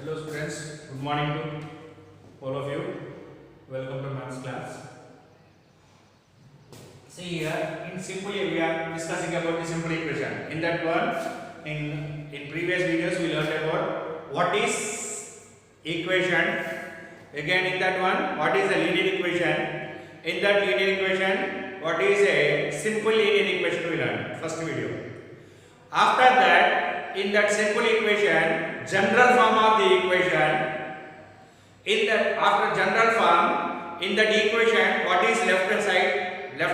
Hello students, good morning to all of you. Welcome to maths class. See here, in simply we are discussing about the simple equation. In that one, in previous videos we learned about what is equation. Again in that one, what is a linear equation. In that linear equation, what is a simple linear equation we learned first video. After that, in that simple equation, general form of the equation. In the after general form, in that equation, what is left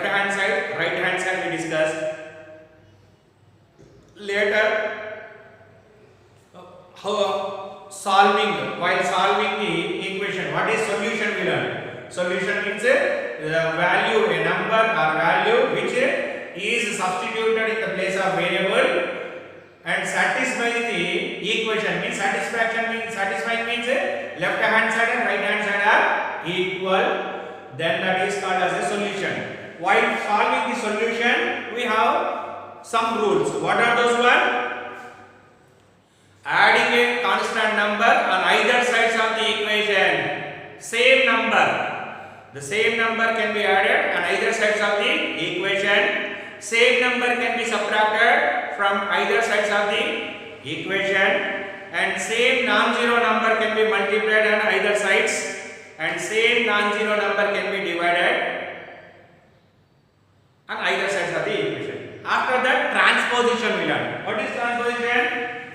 hand side, right hand side we discussed. Later, how solving, while solving the equation, what is solution we learn. Solution means a value, a number or value which is substituted in the place of variable and satisfies the equation. Means satisfying means left hand side and right hand side are equal. Then that is called as a solution. While solving the solution, we have some rules. What are those one? Adding a constant number on either sides of the equation. Same number. The same number can be added on either sides of the equation. Same number can be subtracted from either sides of the equation. And same non-zero number can be multiplied on either sides. And same non-zero number can be divided on either sides of the equation. After that, transposition we learn. What is transposition?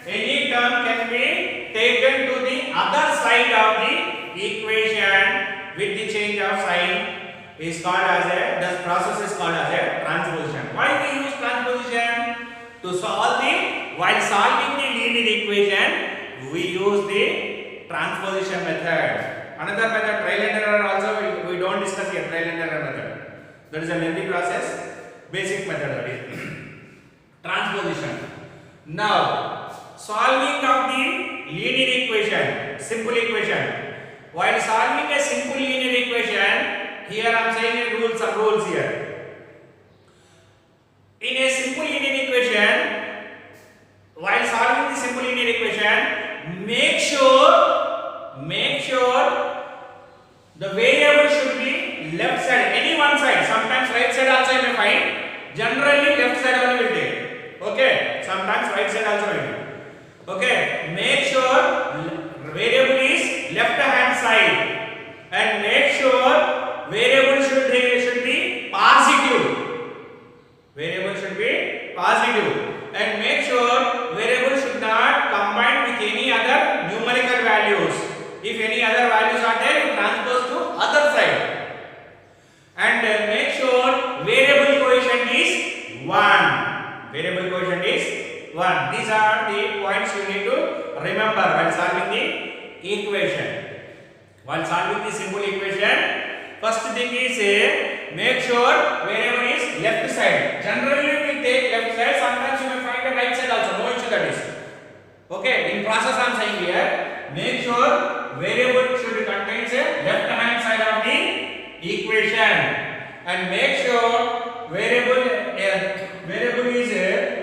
Any term can be taken to the other side of the equation with the change of sign is called as a, this process is called as a transposition. Why we use transposition? To solve the, while solving the linear equation, we use the transposition method. Another method, trial and error also we don't discuss here, trial and error method. That is a lengthy process, basic method that is. Transposition. Now, solving of the linear equation, simple equation. While solving a simple linear equation, here I am saying some rules here. In a simple linear equation, while solving the simple linear equation, make sure the variable should be left side, any one side. Sometimes right side also you may find. Generally left side only will take. Okay. Sometimes right side also will take. Okay. Make sure variable is left hand side, and make sure variable should be positive. Variable should be positive, and make sure variable should not combine with any other numerical values. If any other values are there, you transpose to other side. And make sure variable coefficient is 1. Variable coefficient is 1. These are the points you need to remember while solving the equation. While solving the simple equation, first thing is make sure variable is left side. Generally we take left side. Sometimes you may find the right side also. No issue that is. Okay. In process I am saying here, make sure variable should contain a left hand side of the equation, and make sure variable is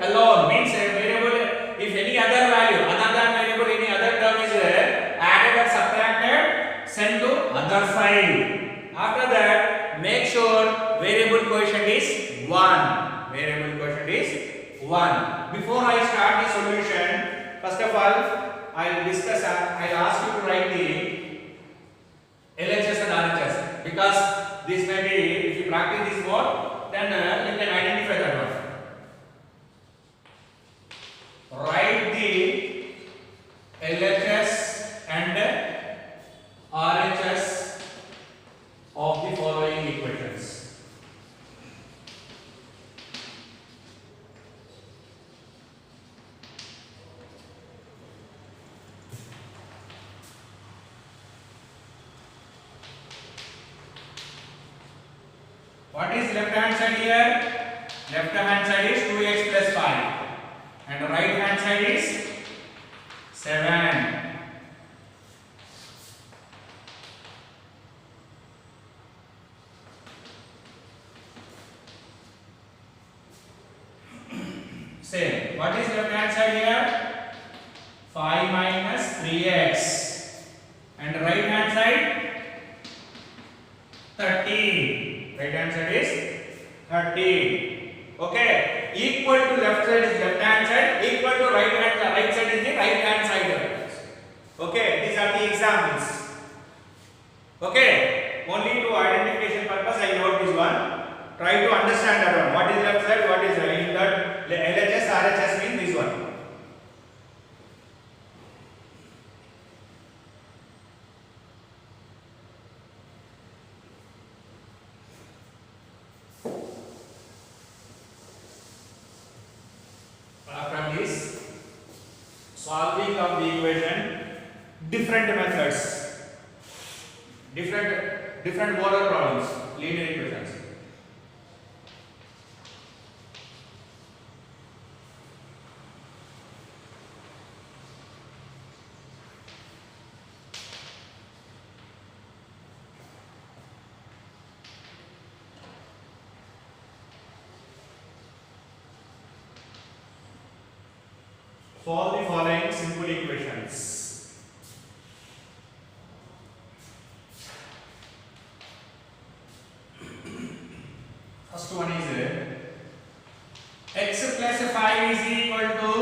alone. Means variable, if any other value other than variable, any other term is added or subtracted, send to other side. After that, make sure variable coefficient is 1. Variable coefficient is 1. Before I start the solution, first of all, I will ask you to write the LHS and RHS, because this may be, if you practice this more, then you can identify that one. Write the LHS and RHS of the following equations. What is left hand side here? Left hand side is 2x plus 5, and right hand side is 7. Same. What is left hand side here? 5 minus 3x. Right hand side is 30. Okay, equal to left side is left hand side, equal to right side is the right hand side. Okay, these are the examples. Okay, only to identification purpose I wrote this one. Try to understand that one. What is left side, what is right? In that LHS, RHS means this one. From this solving of the equation, different methods, different order problems, linear equations. Solve the following simple equations. First one is x plus 5 is equal to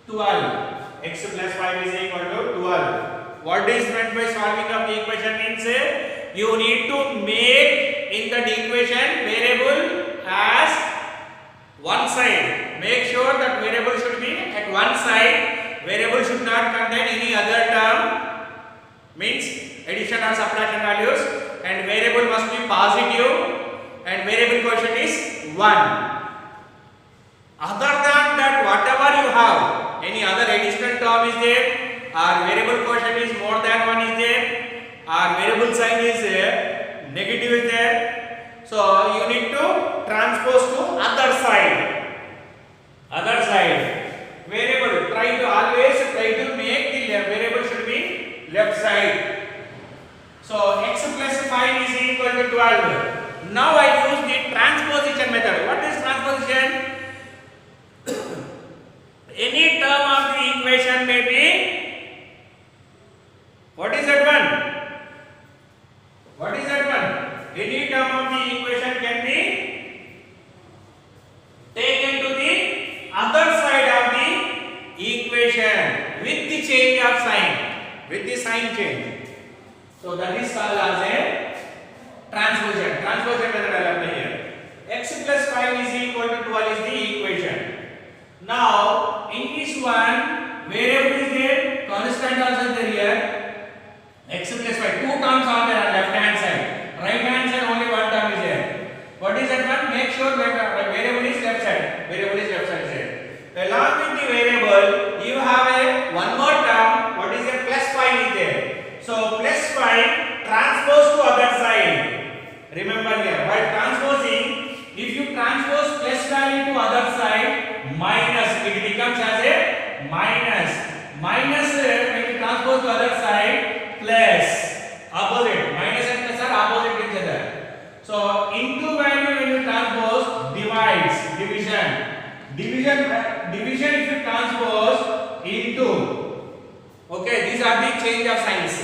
12. X plus 5 is equal to 12. What is meant by solving of the equation means you need to make in the equation variable as one side. Make sure that variable should be at one side. Variable should not contain any other term, means addition or subtraction values, and variable must be positive and variable quotient is 1. Other than that, whatever you have, any other additional term is there, or variable quotient is more than 1 is there, or variable sign is negative is there, so you need to transpose to other side. Other side. Variable, always try to make the variable should be left side. So x plus 5 is equal to 12. Now I use the transposition method. What is transposition? Any term of the equation may be, what is that one? What is that one? Any term of the equation can be taken to the other side of the equation with the change of sign, with the sign change. So that is called as a transposition. Transposition method I apply here. X plus 5 is equal to 12 is the equation. Now in this one, variable is there, constant also is there here. X plus 5, two terms are there on left hand side. Right hand side only one term is there. What is that one? Make sure that variable is left side. Variable is left side is there. Along with the variable, you have a one more term. What is a plus 5 is there. So plus 5 transpose to other side. Remember here, while transposing, if you transpose plus value to other side, minus, it becomes as a minus. Minus when you transpose to other side, plus. Opposite. Minus and plus are opposite each other. So into value when you transpose, divides, division. Division if you transpose into. Okay, these are the change of signs.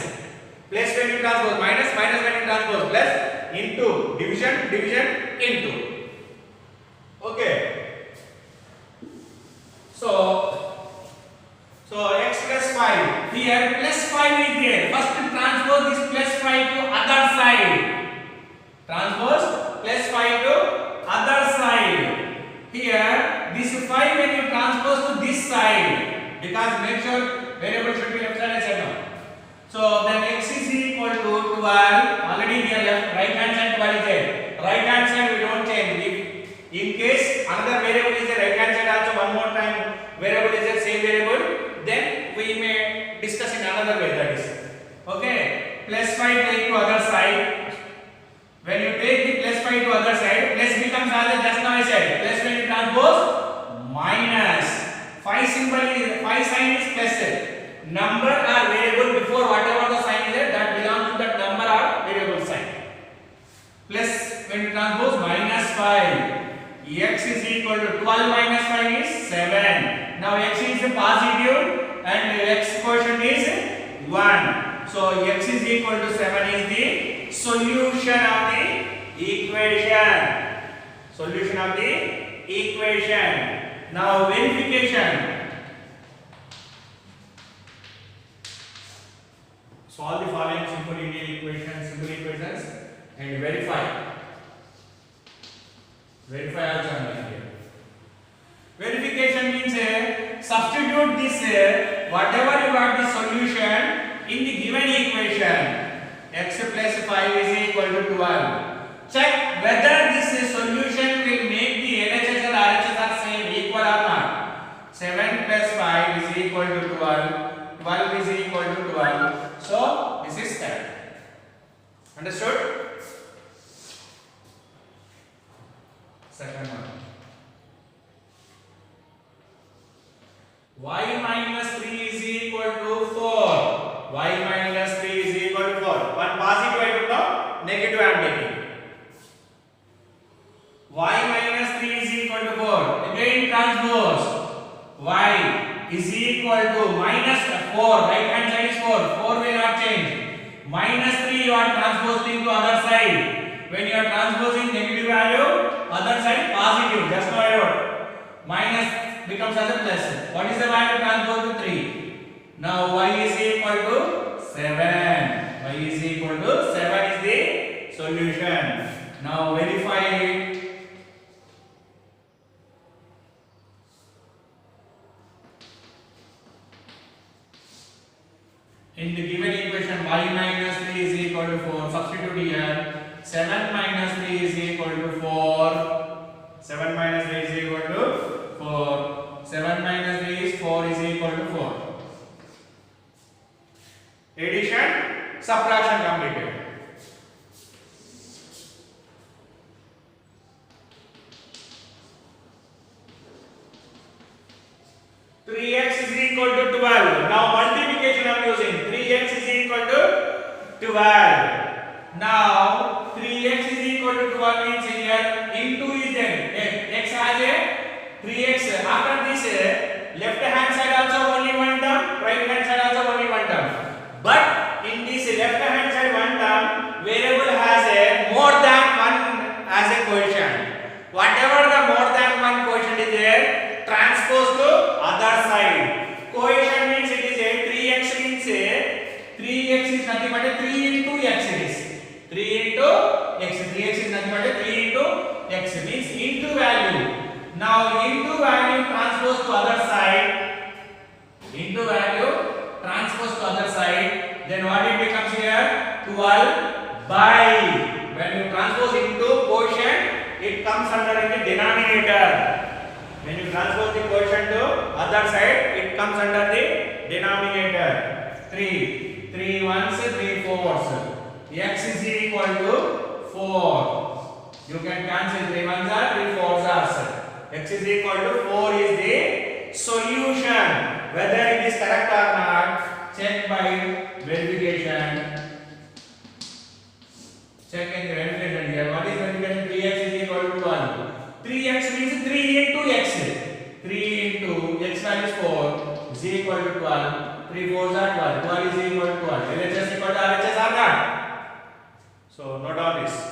Plus when you transpose, minus when you transpose, plus, into, division into. Okay. So x plus 5. Here plus 5 is there. First transpose this plus 5 to other side. Transpose plus 5 to other side. Here this 5 when you transpose to this side, because make sure variable should be left side as now. So then x is equal to 12. Already we are left right hand side 12 is there. Right hand side we don't change. If in case another variable is there, right hand side also one more time variable is there, same variable, then we may discuss in another way, that is. Okay, plus 5 take to other side. When you take the plus 5 to other side, plus becomes as just now I said, plus when you transpose, minus. 5 symbol is, 5 sign is plus. Number or variable before whatever the sign is there, that belongs to that number or variable sign. Plus when you transpose, minus 5. X is equal to 12 minus 5 is 7. Now x is positive and x quotient is 1. So x is equal to 7 is the solution of the equation. Solution of the equation. Now verification. Solve the following simple linear equations, simple equations, and verify. Verify also here. Verification means substitute this whatever you got the solution in the given equation. X plus 5 is equal to 12. Check whether this solution will make the LHS and RHS are same, equal or not. 7 plus 5 is equal to 12. 12 is equal to 12. So this is correct. Understood? Second one. Y minus 3 is equal to 4. Y minus 3 is equal to 4. One positive I took now, negative I am taking. Y minus 3 is equal to 4. Again transpose. Y is equal to minus 4. Right hand side is 4. 4 will not change. Minus 3 you are transposing to other side. When you are transposing negative value, other side positive. Just now I wrote. Minus becomes as a plus. What is the value transpose to 3? Now y is equal to 7. Y is equal to 7 is the solution. Now verify it. In the given equation y minus 3 is equal to 4. Substitute here. 7 minus 3 is equal to 4. 7 minus 3 is equal to 4. 7 minus 3 is 4 is equal to 4. Addition, subtraction completed. Three x is equal to 12. Now multiplication I am using. 3x is equal to 12. Now 3x is equal to 12 means here into is there. X has a 3x. After this left hand side also only one term, right hand side also only one term. But in this left hand side one term, variable has a more than one as a quotient. Whatever the more than one quotient is there, transpose to other side. Quotient means it is a 3x means 3x is nothing but a 3 into x it is. 3 into x. 3x is nothing but a 3 into x means into value. Now into value transpose to other side. Into value transpose to other side. Then what it becomes here? 12 by. When you transpose into quotient, it comes under in the denominator. When you transpose the quotient to other side, it comes under the denominator. 3. 3 ones, 3 fours. X is equal to 4. You can cancel 3 ones are 3 fours are. X is equal to 4 is the solution. Whether it is correct or not, check by verification. Check in the verification here. What is verification? 3x is equal to 12. 3x means 3 into x. 3 into x value is 4 is equal to 12. 3 fours are 12. 12 is equal to 12. LHS equal to RHS or not? So note all this.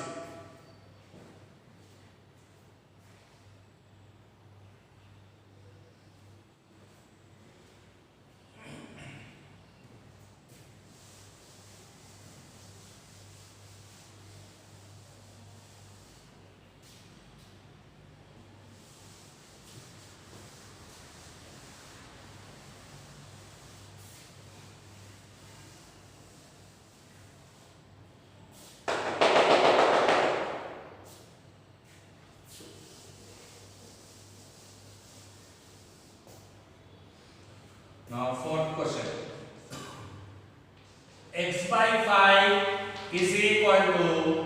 Now fourth question. X by 5 is equal to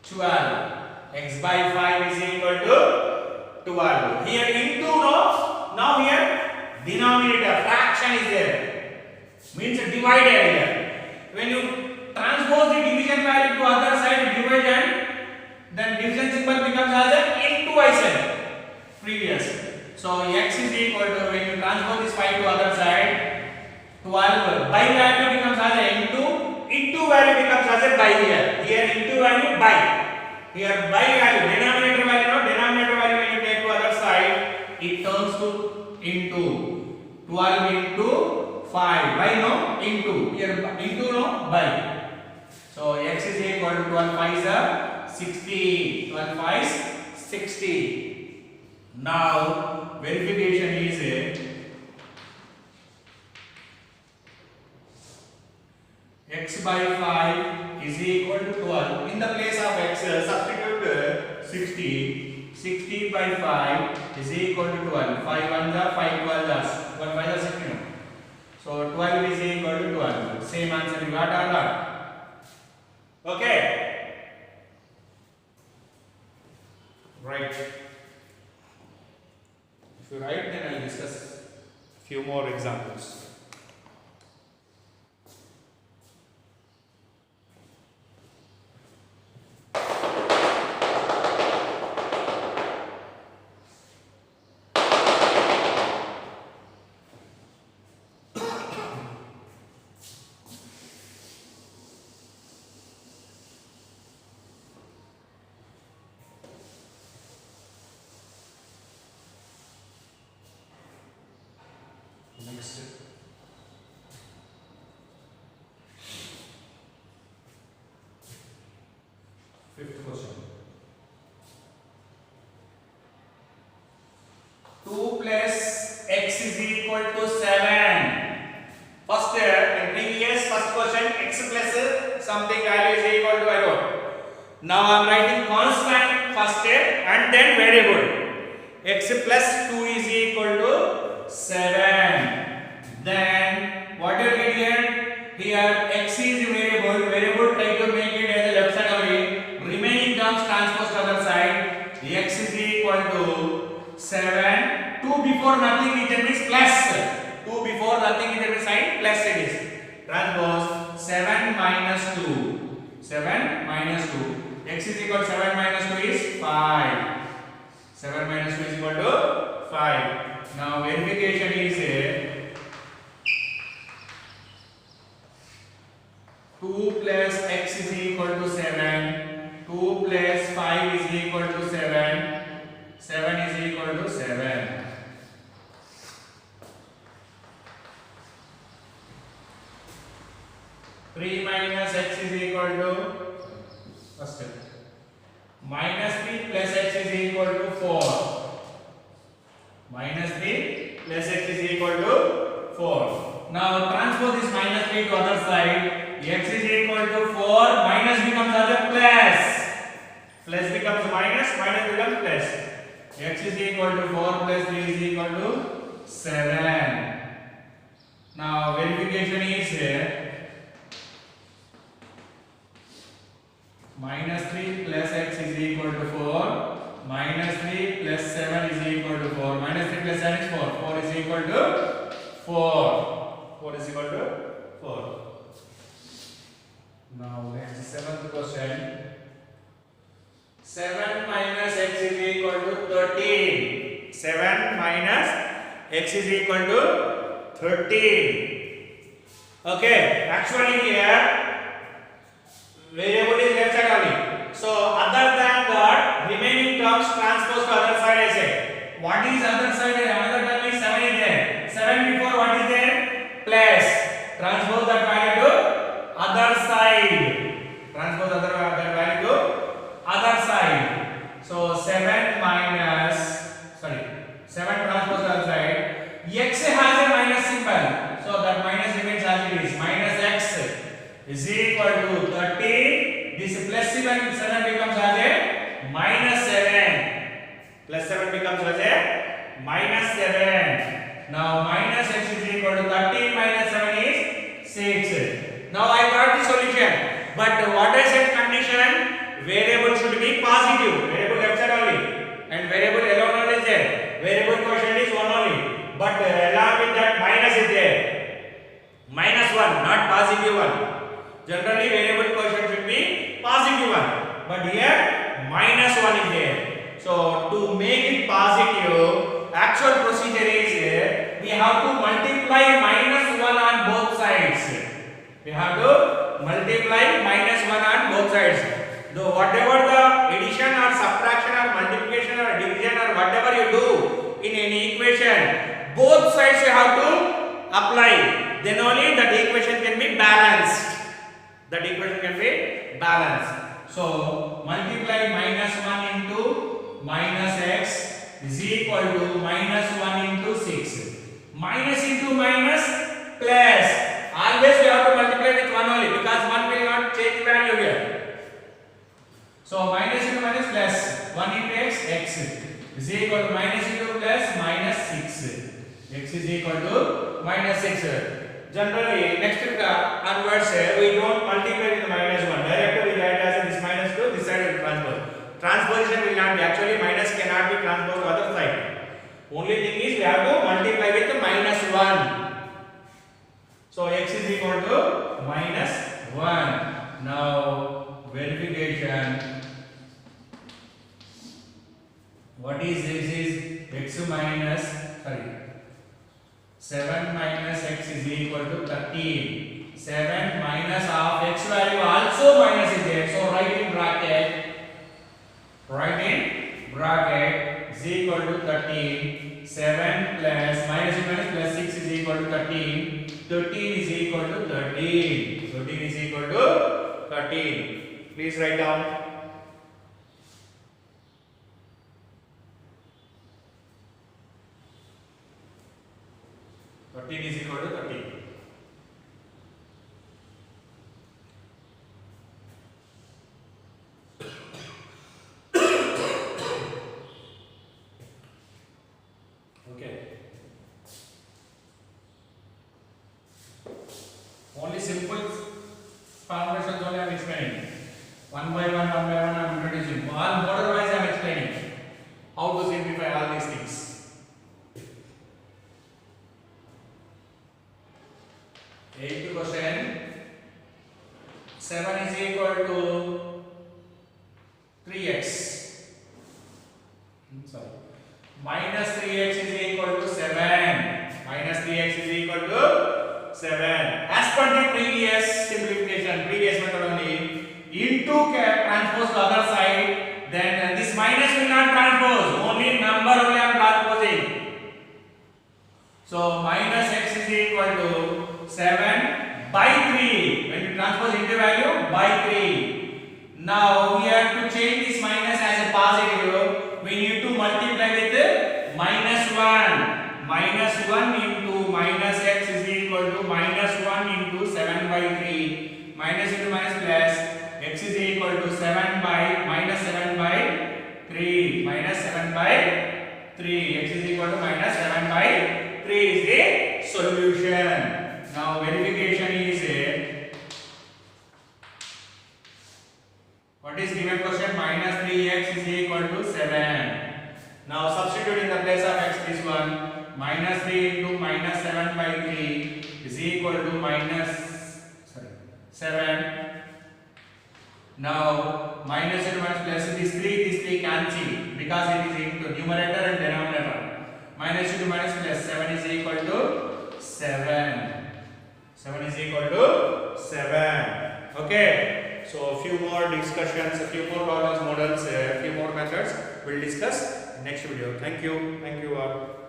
12. X by 5 is equal to 12. Here into no. Now here denominator fraction is there. Means divided here. When you transpose the division value to other side division, then division symbol becomes as a into I said previous. So x is equal to, when you transpose this 5 to other side, 12 by value becomes as a into value becomes as a by here. Here into value by. Here by value, denominator value, no, denominator value when you take to other side, it turns to into 12 into 5 by, no, into here into, no, by. So x is equal to 12 5 is 60, 12 5 is 60. Now verification is x by 5 is equal to 12. In the place of x, substitute 60. 60 by 5 is equal to 12. 5 1 are 5 12 are 1 5 are 16. So 12 is equal to 12. Same answer you got or not? Okay. Right. If you write, then I'll discuss few more examples. Next. Fifth question. 2 plus x is equal to 7. First, in previous first question, x plus something value is equal to I wrote. Now I am writing constant first and then variable. X plus 2 is equal to 7. Then what you get here? Here x is variable. Variable try to make it as a left side only. Remaining terms transpose to other side. X is equal to 7. 2 before nothing it means plus. 2 before nothing it means sign plus it is. Transpose 7 minus 2. 7 minus 2. X is equal to 7 minus 2 is 5. 7 minus 2 is equal to 5. Now verification is 2 plus x is equal to 7. 2 plus 5 is equal to 7. 7 is equal to 7. 3 minus x is equal to first minus 3 plus x is equal to 4. Minus 3 plus x is equal to 4. Now transpose this minus 3 to other side. X is equal to 4. Minus becomes as a plus. Plus becomes minus. Minus becomes plus. X is equal to 4 plus 3 is equal to 7. Now verification is minus 3 plus x is equal to 4. Minus 3 plus 7 is equal to 4. Minus 3 plus 7 is 4. 4 is equal to 4. 4 is equal to 4. Now next seventh question. 7 minus x is equal to 13. 7 minus x is equal to 13. Okay, actually here variable is left side only. So other than that, remaining terms transpose to other side I say. What is other side? Another term is 7 is there. 7 before what is there? Plus. Transpose that value to other side. Transpose that value to other side. So 7 minus 7 transpose to other side. X has a minus symbol. So that minus remains as it is. Minus x is equal to 30. This plus 7 becomes as a minus 7. Plus 7 becomes as a minus 7. Now minus x is equal to 30 minus 7 is 6. Now I got the solution. But what I said condition? Variable should be positive. Variable left side only. And variable alone is there. Variable quotient is 1 only. But along with that minus is there. Minus 1, not positive 1. Generally variable quotient should be positive 1. But here minus 1 is there. So to make it positive, actual procedure is we have to multiply minus 1 on both We have to multiply minus 1 on both sides. So whatever the addition or subtraction or multiplication or division or whatever you do in any equation, both sides you have to apply. Then only that equation can be balanced. That equation can be balanced. So multiply minus 1 into minus x is equal to minus 1 into 6. Minus into minus plus. Always we have to multiply with 1 only because 1 will not change value here. So minus into minus plus 1 into x is equal to minus into plus minus 6. X is equal to minus 6. Generally, next onwards we don't multiply with minus 1. Directly we write as this minus 2, this side will transpose. Transposition will not be. Actually, minus cannot be transposed to other side. Only thing is we have to multiply with minus 1. So x is equal to minus 1. Now verification. What is this? Is x minus 7 minus x is equal to 13. 7 minus of x value also minus is there. So write in bracket. Write in bracket is equal to 13. 7 plus minus in minus plus 6 is equal to 13. 13 is equal to 13. 13 is equal to 13. Please write down. 13 is equal to 13. Okay. Only simple formations only I am explaining. One by one I am introducing. All border wise I am explaining. How to simplify all these things. 8th question. 7 is equal to 3x. Sorry. Minus 3x is equal to 7. Minus 3x is equal to 7. As per the previous simplification, previous method only, into transpose to other side, then this minus will not transpose. Only number only I am transposing. So minus x is equal to 7 by 3. When you transpose into value, by 3. Now we have to change this minus as a positive. We need to multiply with minus 1. Minus 1 into minus x is equal to minus 1 into 7 by 3. Minus into minus plus x is equal to 7 by minus 7 by 3. Minus 7 by 3. X is equal to minus 7 by 3 is the solution. Now verification is what is given question? Minus 3x is equal to 7. Now substitute in the place of x this one. Minus 3 into minus 7 by 3 is equal to minus 7. Now minus into minus plus this 3 cancel because it is into numerator and denominator. Minus into minus plus 7 is equal to 7. 7 is equal to 7. Okay. So a few more discussions, a few more problems, models, a few more methods we'll discuss next video. Thank you all.